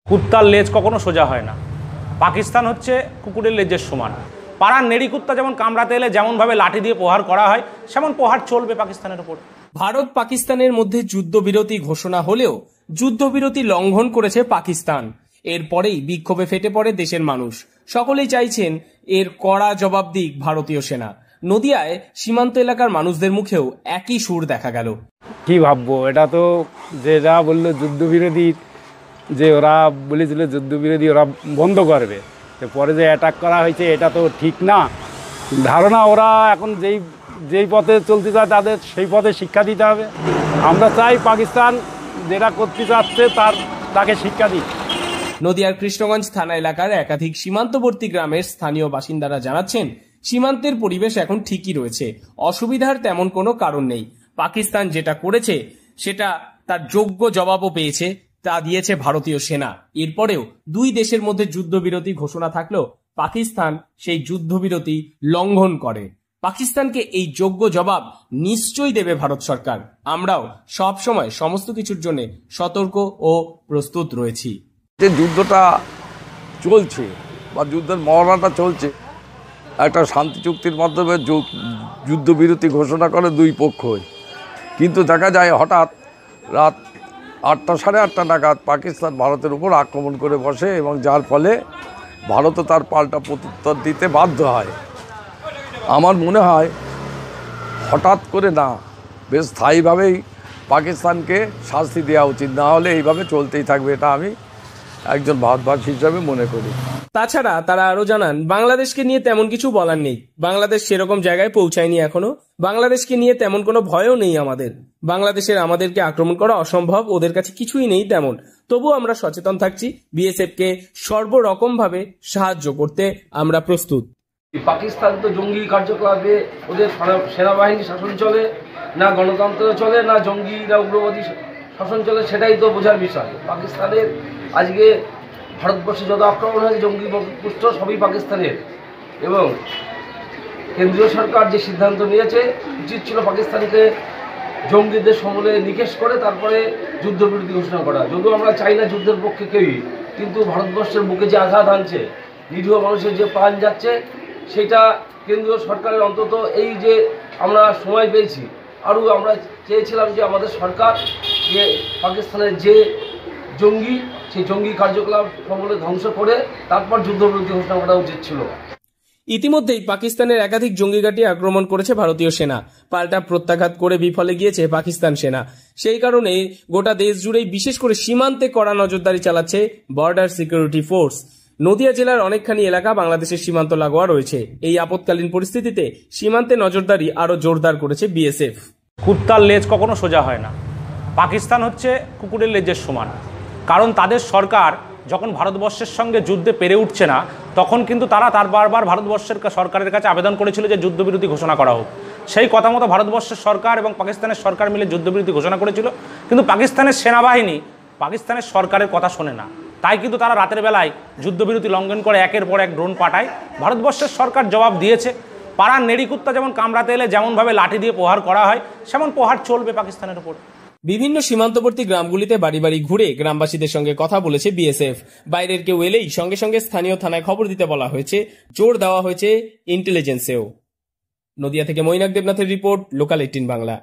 কুত্তার লেজ কখনো সোজা হয় না। পাকিস্তান হচ্ছে কুকুরের লেজের সমান। পাড়ার নেড়ি কুত্তা যেমন কামড়াতে এলে যেমনভাবে লাঠি দিয়ে প্রহার করা হয়, সেমন প্রহার চলবে পাকিস্তানের উপর। ভারত পাকিস্তানের মধ্যে যুদ্ধবিরতি ঘোষণা হলেও যুদ্ধবিরতি লঙ্ঘন করেছে পাকিস্তান। এরপরেই বিক্ষোভে ফেটে পড়ে দেশের মানুষ। সকলেই চাইছেন এর কড়া জবাব দিক ভারতীয় সেনা। নদিয়ায় সীমান্ত এলাকার মানুষদের মুখেও একই সুর দেখা গেল। কি ভাববো, এটা তো যেটা বললো যুদ্ধবিরোধী, যে ওরা বলেছিল যুদ্ধবিরোধী ওরা বন্ধ করবে, পরে যে অ্যাটাক করা হয়েছে এটা তো ঠিক না। ধারণা ওরা এখন যেই পথে চলতে চায় তাদের সেই পথে শিক্ষা দিতে হবে। আমরা চাই পাকিস্তান যেটা করতে চাচ্ছে তাকে শিক্ষা দিক। নদিয়ার কৃষ্ণগঞ্জ থানা এলাকার একাধিক সীমান্তবর্তী গ্রামের স্থানীয় বাসিন্দারা জানাচ্ছেন, সীমান্তের পরিবেশ এখন ঠিকই রয়েছে, অসুবিধার তেমন কোনো কারণ নেই। পাকিস্তান যেটা করেছে সেটা তার যোগ্য জবাবও পেয়েছে, তা দিয়েছে ভারতীয় সেনা। এরপরেও দুই দেশের মধ্যে যুদ্ধবিরতি ঘোষণা থাকলেও পাকিস্তান সেই যুদ্ধবিরতি লঙ্ঘন করে। পাকিস্তানকে এই যোগ্য জবাব নিশ্চয়ই দেবে ভারত সরকার। আমরাও সব সময় সমস্ত কিছুর জন্য সতর্ক ও প্রস্তুত রয়েছি। যে যুদ্ধটা চলছে বা যুদ্ধের মহড়াটা চলছে, একটা শান্তি চুক্তির মাধ্যমে যুদ্ধবিরতি ঘোষণা করে দুই পক্ষই, কিন্তু দেখা যায় হঠাৎ রাত 8টা সাড়ে 8টা নাগাদ পাকিস্তান ভারতের উপর আক্রমণ করে বসে এবং যার ফলে ভারতও তার পাল্টা প্রত্যুত্তর দিতে বাধ্য হয়। আমার মনে হয় হঠাৎ করে না, বেশ স্থায়ীভাবেই পাকিস্তানকে শাস্তি দেওয়া উচিত, না হলে এইভাবে চলতেই থাকবে, এটা আমি একজন ভারতবাসী হিসাবে মনে করি। তাছাড়া তারা আরো জানান, বাংলাদেশকে নিয়ে তেমন কিছু বলার নেই। বাংলাদেশ সেরকম জায়গায় পৌঁছায়নি এখনো। বাংলাদেশকে নিয়ে তেমন কোনো ভয়ও নেই আমাদের। বাংলাদেশের আমাদেরকে আক্রমণ করা অসম্ভব, ওদের কাছে কিছুই নেই তেমন। তবুও আমরা সচেতন থাকছি, বিএসএফ কে সর্বরকম ভাবে সাহায্য করতে আমরা প্রস্তুত। পাকিস্তান তো জঙ্গি কার্যকলাপে ওদের সেনাবাহিনী শাসন চলে, না গণতন্ত্র চলে, না জঙ্গি না উগ্রবাদী শাসন চলে, সেটাই তো বোঝার বিষয়। পাকিস্তানের আজকে ভারতবর্ষে যত আক্রমণ হয়েছে জঙ্গি পুষ্ট সবই পাকিস্তানের, এবং কেন্দ্রীয় সরকার যে সিদ্ধান্ত নিয়েছে উচিত ছিল পাকিস্তানকে জঙ্গিদের সমূলে নিকেশ করে তারপরে যুদ্ধবিরতি ঘোষণা করা। যদিও আমরা চাই না যুদ্ধের পক্ষে কেউই, কিন্তু ভারতবর্ষের বুকে যে আঘাত আনছে, নিরীহ মানুষের যে প্রাণ যাচ্ছে, সেটা কেন্দ্রীয় সরকারের অন্তত এই যে আমরা সময় পেয়েছি, আরও আমরা চেয়েছিলাম যে আমাদের সরকার যে পাকিস্তানের যে জঙ্গি, সেই জঙ্গি কার্যকলাপ সমূলে ধ্বংস করে তারপর যুদ্ধবিরতি ঘোষণা করা উচিত ছিল। ইতিমধ্যেই পাকিস্তানের একাধিক জঙ্গি ঘাঁটি আক্রমণ করেছে ভারতীয় সেনা। পাল্টা প্রত্যাঘাত করে বিফলে গিয়েছে পাকিস্তান সেনা। সেই কারণে গোটা দেশ জুড়েই বিশেষ করে সীমান্তে কড়া নজরদারি চালাচ্ছে বর্ডার সিকিউরিটি ফোর্স। নদিয়া জেলার অনেকখানি এলাকা বাংলাদেশের সীমান্ত লাগোয়া রয়েছে। এই আপৎকালীন পরিস্থিতিতে সীমান্তে নজরদারি আরো জোরদার করেছে বিএসএফ। কুত্তার লেজ কখনো সোজা হয় না। পাকিস্তান হচ্ছে কুকুরের লেজের সমান। কারণ তাদের সরকার যখন ভারতবর্ষের সঙ্গে যুদ্ধে পেরে উঠছে না, তখন কিন্তু তারা বারবার ভারতবর্ষের সরকারের কাছে আবেদন করেছিল যে যুদ্ধবিরতি ঘোষণা করা হোক। সেই কথা মতো ভারতবর্ষের সরকার এবং পাকিস্তানের সরকার মিলে যুদ্ধবিরতি ঘোষণা করেছিল, কিন্তু পাকিস্তানের সেনাবাহিনী পাকিস্তানের সরকারের কথা শোনে না। তাই কিন্তু তারা রাতের বেলায় যুদ্ধবিরতি লঙ্ঘন করে একের পর এক ড্রোন পাঠায়। ভারতবর্ষের সরকার জবাব দিয়েছে। পাড়ার নেড়ি কুত্তা যেমন কামড়াতে এলে যেমনভাবে লাঠি দিয়ে প্রহার করা হয়, সেমন প্রহার চলবে পাকিস্তানের উপর। বিভিন্ন সীমান্তবর্তী গ্রামগুলিতে বাড়ি বাড়ি ঘুরে গ্রামবাসীদের সঙ্গে কথা বলেছে বিএসএফ। বাইরের কেউ এলেই সঙ্গে সঙ্গে স্থানীয় থানায় খবর দিতে বলা হয়েছে, জোর দেওয়া হয়েছে ইন্টেলিজেন্সেও। নদিয়া থেকে মৈনাক দেবনাথের রিপোর্ট, লোকাল 18 বাংলা।